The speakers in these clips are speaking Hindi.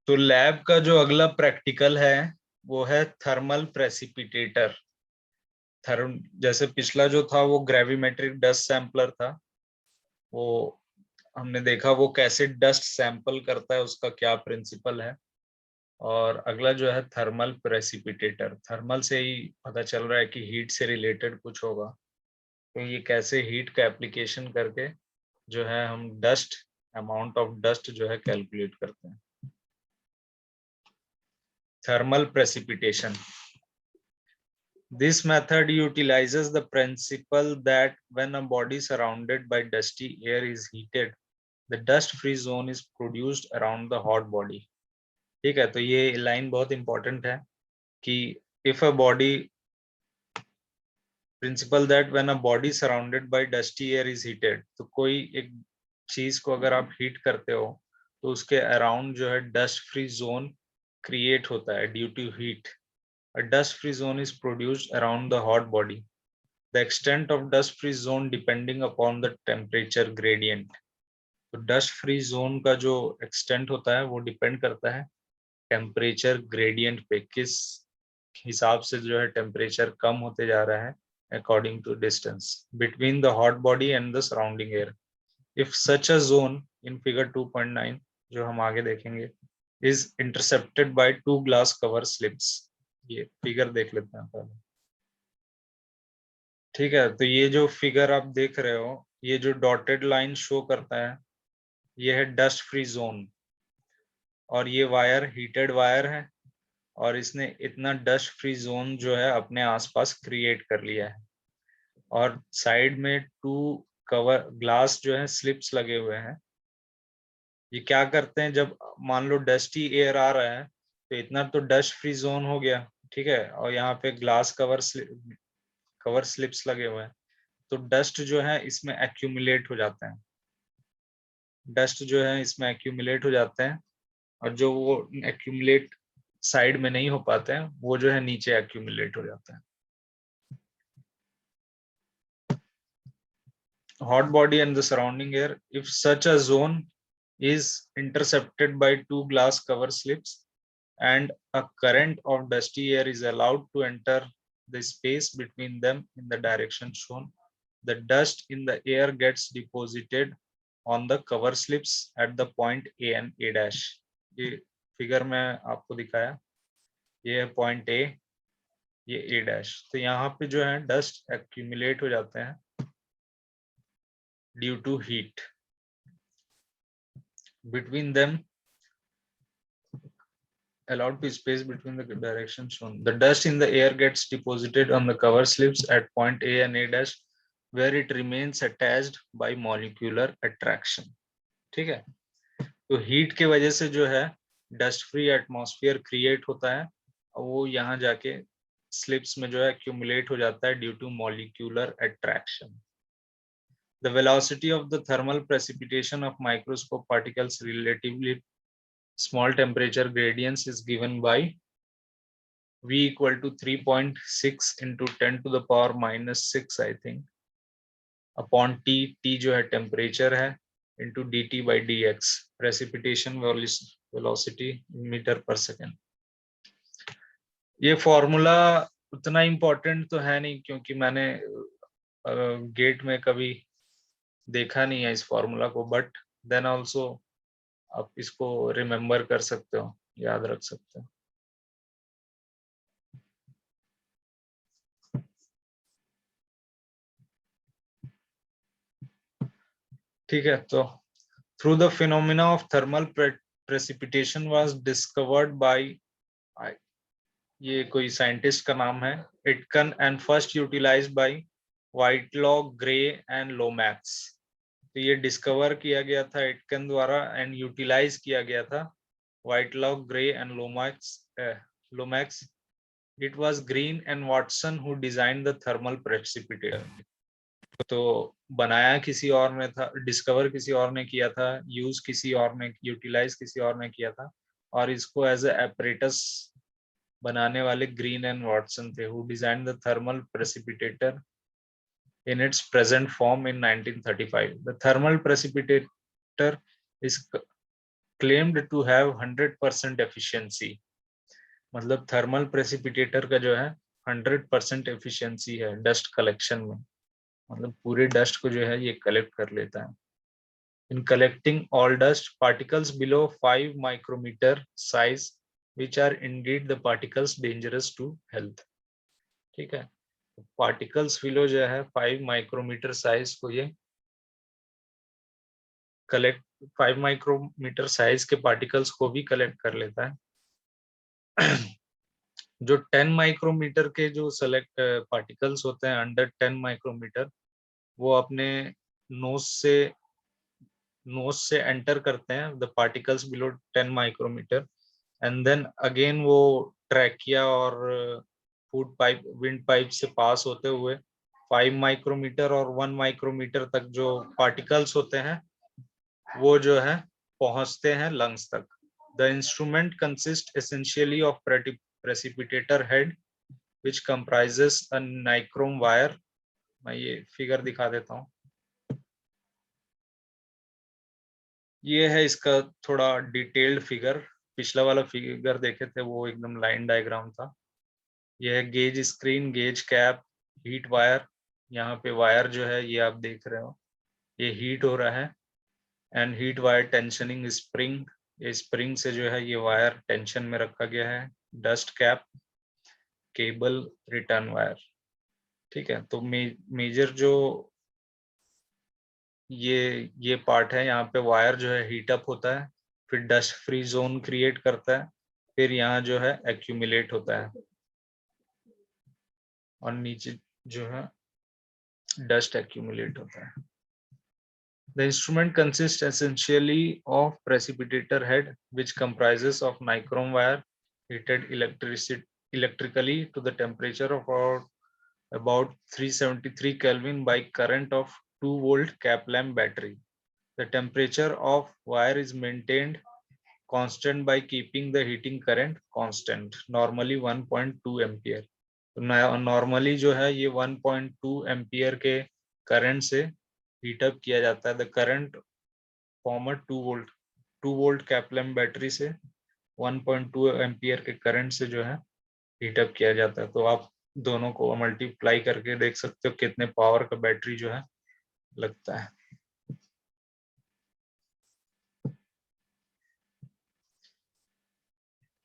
तो लैब का जो अगला प्रैक्टिकल है वो है थर्मल प्रेसिपिटेटर। थर्म जैसे पिछला जो था वो ग्रेविमेट्रिक डस्ट सैंपलर था, वो हमने देखा वो कैसे डस्ट सैंपल करता है, उसका क्या प्रिंसिपल है। और अगला जो है थर्मल प्रेसिपिटेटर, थर्मल से ही पता चल रहा है कि हीट से रिलेटेड कुछ होगा। तो ये कैसे हीट का एप्लीकेशन करके जो है हम डस्ट, अमाउंट ऑफ डस्ट जो है कैलकुलेट करते हैं। Thermal precipitation, this method utilizes the principle that when a body surrounded by dusty air is heated, the dust-free zone is produced around the hot body. ठीक है, तो ये लाइन बहुत इंपॉर्टेंट है कि if a body, principle that when a body surrounded by dusty air is heated, तो कोई एक चीज को अगर आप हीट करते हो तो उसके अराउंड जो है डस्ट फ्री जोन क्रिएट होता है due to heat. A dust-free zone is produced around the hot body. The extent of dust-free zone depending upon the temperature gradient. तो dust-free zone का जो extent होता है वो डिपेंड करता है टेम्परेचर ग्रेडियंट पे, किस हिसाब से जो है टेम्परेचर कम होते जा रहा है according to distance between the hot body and the surrounding air. If such a zone in figure 2.9 जो हम आगे देखेंगे is intercepted by two glass cover slips. ये फिगर देख लेते हैं पहले. ठीक है, तो ये जो फिगर आप देख रहे हो, ये जो डॉटेड लाइन शो करता है ये है डस्ट फ्री जोन, और ये वायर हीटेड वायर है और इसने इतना डस्ट फ्री जोन जो है अपने आसपास क्रिएट कर लिया है. और साइड में टू कवर ग्लास जो है स्लिप्स लगे हुए हैं. ये क्या करते हैं, जब मान लो डस्टी एयर आ रहा है तो इतना तो डस्ट फ्री जोन हो गया, ठीक है, और यहाँ पे ग्लास कवर स्लिप्स लगे हुए हैं, तो डस्ट जो है इसमें एक्यूमुलेट हो जाते हैं. डस्ट जो है इसमें एक्यूमुलेट हो जाते हैं, और जो वो एक्यूमुलेट साइड में नहीं हो पाते हैं वो जो है नीचे एक्यूमुलेट हो जाते हैं. Hot body and the surrounding air, if such a zone is intercepted by two glass cover slips and a current of dusty air is allowed to enter the space between them in the direction shown, the dust in the air gets deposited on the cover slips at the point A and A dash. ये फिगर में आपको दिखाया, ये है पॉइंट ए, ये ए डैश. तो यहाँ पे जो है डस्ट एक्यूमुलेट हो जाते हैं due to heat. Between them allowed to space between the directions shown. The dust in the air gets deposited on the cover slips at point A and A dash, where it remains attached by molecular attraction. ठीक है, तो हीट के वजह से जो है डस्ट फ्री एटमॉस्फेयर क्रिएट होता है और वो यहाँ जाके स्लिप्स में जो है एक्यूमुलेट हो जाता है due to molecular attraction. The velocity of the thermal precipitation of microscope particles relatively small temperature gradients is given by V equal to 3.6 into 10 to the power minus 6 I think upon T. T जो है टेम्परेचर है into dt by dx, precipitation velocity metre per second. ये फॉर्मूला उतना इम्पोर्टेंट तो है नहीं क्योंकि मैंने गेट में कभी देखा नहीं है इस फॉर्मूला को, बट देन ऑल्सो आप इसको रिमेम्बर कर सकते हो, याद रख सकते हो. ठीक है, तो through the phenomena of thermal precipitation was discovered by, ये कोई साइंटिस्ट का नाम है, Aitken, and first utilized by Whitelaw, grey and Lomax. तो ये डिस्कवर किया गया था इटकन द्वारा एंड यूटिलाइज किया गया था Whitelaw, grey and Lomax. It was Green and Watson who designed the thermal precipitator. तो बनाया किसी और ने था, डिस्कवर किसी और ने किया था, यूज किसी और ने, यूटिलाइज किसी और ने किया था, और इसको एज ए एपरेटस बनाने वाले ग्रीन एंड वॉटसन थे, who designed the thermal precipitator in its present form in 1935. The thermal precipitator is claimed to have 100% efficiency. मतलब थर्मल प्रेसिपिटेटर का जो है 100% एफिशिएंसी है डस्ट कलेक्शन में, मतलब पूरे डस्ट को जो है ये कलेक्ट कर लेता है. In collecting all dust particles below 5 micrometer size, which are indeed the particles dangerous to health. ठीक है, पार्टिकल्स बिलो जो है 5 माइक्रोमीटर साइज को ये कलेक्ट, 5 माइक्रोमीटर साइज के पार्टिकल्स को भी कलेक्ट कर लेता है. जो 10 माइक्रोमीटर के जो सेलेक्ट पार्टिकल्स होते हैं अंडर 10 माइक्रोमीटर, वो अपने नोज से एंटर करते हैं the particles below 10 micrometre, and then again वो ट्रैकिया और फूड पाइप, विंड पाइप से पास होते हुए 5 माइक्रोमीटर और 1 माइक्रोमीटर तक जो पार्टिकल्स होते हैं वो जो है पहुंचते हैं लंग्स तक. The instrument consist essentially of precipitator head which comprises a nichrome wire. मैं ये फिगर दिखा देता हूँ. ये है इसका थोड़ा डिटेल्ड फिगर. पिछला वाला फिगर देखे थे वो एकदम लाइन डायग्राम था. ये है gauge screen, gauge cap, heat wire. यहाँ पे वायर जो है ये आप देख रहे हो, ये हीट हो रहा है. And heat wire tensioning spring, ये स्प्रिंग से जो है ये वायर टेंशन में रखा गया है. Dust cap, cable, return wire. ठीक है, तो मेजर जो ये पार्ट है, यहाँ पे वायर जो है हीट अप होता है, फिर डस्ट फ्री जोन क्रिएट करता है, फिर यहाँ जो है एक्यूमुलेट होता है और नीचे जो है डस्ट एक्यूमुलेट होता है. The instrument consists essentially of precipitator head, which comprises of nichrome wire heated electrically to the temperature of about 373 Kelvin by current of 2-volt Kaplan battery. The temperature of wire is maintained constant by keeping the heating current constant, normally 1.2 ampere. Normally जो है ये 1.2 एम्पियर के करंट से हीटअप किया जाता है. द करंट फॉर्मर 2 वोल्ट कैप्लम बैटरी से 1.2 एम्पियर के करंट से जो है हीटअप किया जाता है. तो आप दोनों को मल्टीप्लाई करके देख सकते हो कितने पावर का बैटरी जो है लगता है.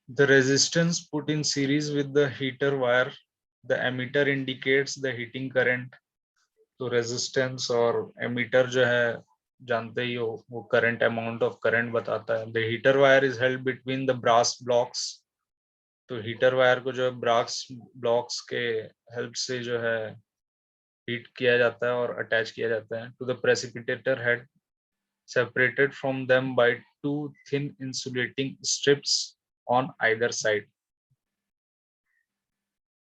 The resistance put in series with the heater wire, the ammeter indicates the heating current. तो रेजिस्टेंस और एमीटर जो है जानते ही हो, वो करंट, अमाउंट ऑफ करंट बताता है. The heater wire is held between the brass blocks. तो हीटर वायर को जो है ब्रास ब्लॉक्स के हेल्प से जो है हीट किया जाता है और अटैच किया जाता है to the precipitator head, separated from them by 2 thin insulating strips on either side.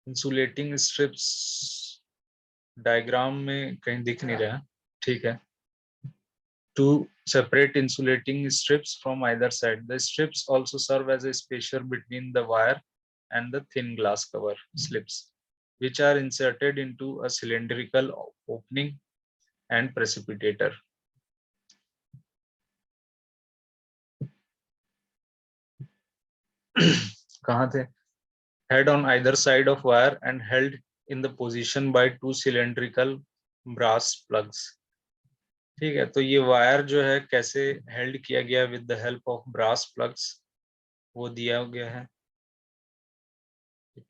Insulating strips diagram में कहीं दिख नहीं रहा. ठीक है, 2 separate insulating strips from either side. The strips also serve as a spacer between the wire and the thin glass cover slips, which are inserted into a cylindrical opening and precipitator. कहाँ थे? Head on either side of wire and held in the position by 2 cylindrical brass plugs. ठीक है, तो ये वायर जो है कैसे हेल्ड किया गया with the help of brass plugs, वो दिया गया है.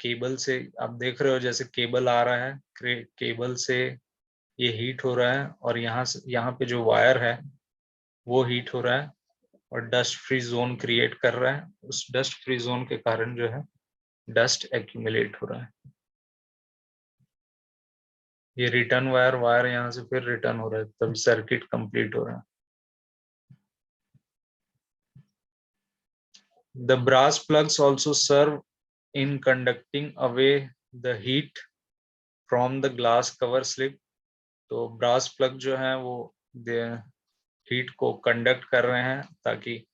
केबल से आप देख रहे हो जैसे केबल आ रहा है, केबल से ये हीट हो रहा है और यहाँ पे जो वायर है वो हीट हो रहा है और डस्ट फ्री जोन क्रिएट कर रहा है. उस डस्ट फ्री जोन के कारण जो है डस्ट एक्यूमुलेट हो रहा है. ये रिटर्न वायर यहाँ से फिर रिटर्न हो रहा है, तभी सर्किट कंप्लीट हो रहा है. The brass plugs also serve in conducting away the heat from the glass cover slip. तो ब्रास प्लग जो है वो हीट को कंडक्ट कर रहे हैं ताकि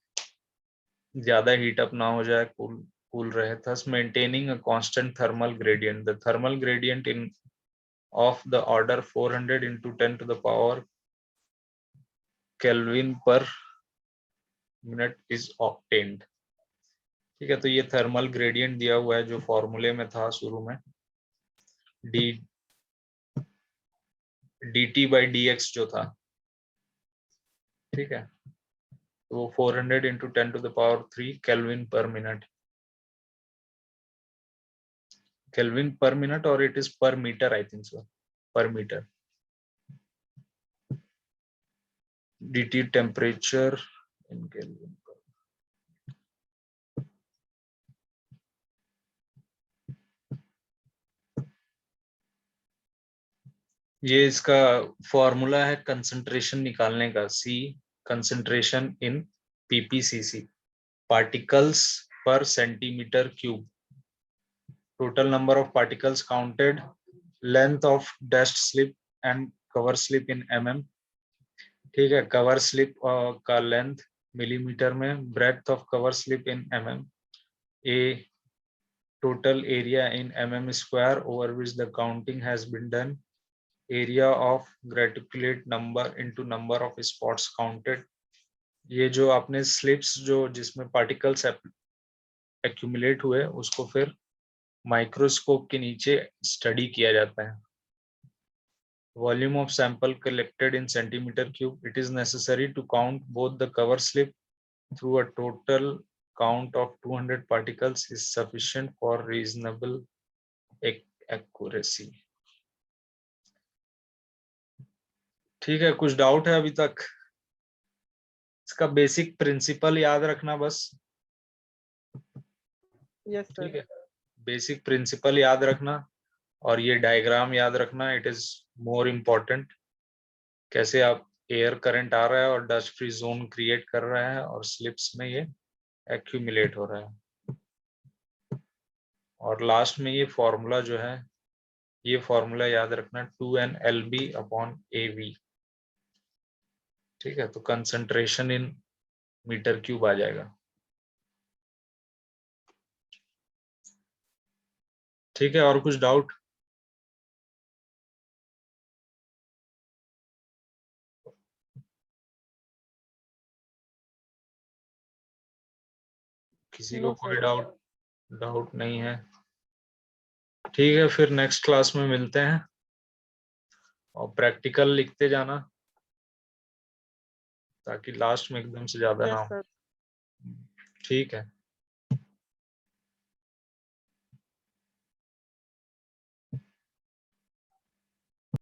ज्यादा हीट अप ना हो जाए, कूल रहे. thus maintaining a constant thermal gradient. The thermal gradient in of the order 400 into 10 to the power Kelvin per minute is obtained. ठीक है, तो ये थर्मल ग्रेडियंट दिया हुआ है जो फॉर्मूले में था शुरू में, dt by dx जो था। ठीक है, तो वो 400 into 10⁻³ kelvin per minute, kelvin per minute, और it is per metre, I think so, per metre. dt temperature in kelvin. ये इसका फॉर्मूला है कंसंट्रेशन निकालने का, C concentration in ppcc, particles per centimetre cube, total number of particles counted, length of dust slip and cover slip in mm। ठीक है, कवर स्लिप का लेंथ मिलीमीटर में, breadth of cover slip in mm, a total area in mm square over which the counting has been done, area of graticulate number into number of spots counted। ये जो आपने स्लिप्स जो जिसमें पार्टिकल्स एक्यूमुलेट हुए उसको फिर माइक्रोस्कोप के नीचे स्टडी किया जाता है। Volume of sample collected in centimeter cube, it is necessary to count both the cover slip through a total count of 200 particles is sufficient for reasonable accuracy। ठीक है, कुछ डाउट है अभी तक? इसका बेसिक प्रिंसिपल याद रखना बस। Yes sir. ठीक है, बेसिक प्रिंसिपल याद रखना, और ये डायग्राम याद रखना, इट इज मोर इम्पोर्टेंट। कैसे आप एयर करंट आ रहा है और डस्ट फ्री जोन क्रिएट कर रहा है और स्लिप्स में ये एक्यूमुलेट हो रहा है। और लास्ट में ये फॉर्मूला जो है, ये फॉर्मूला याद रखना, 2NLB/AV। ठीक है, तो कंसंट्रेशन इन मीटर क्यूब आ जाएगा। ठीक है, और कुछ डाउट? किसी को कोई डाउट नहीं है? ठीक है, फिर नेक्स्ट क्लास में मिलते हैं, और प्रैक्टिकल लिखते जाना ताकि लास्ट में एकदम से ज्यादा ना यस हो। सर। ठीक है।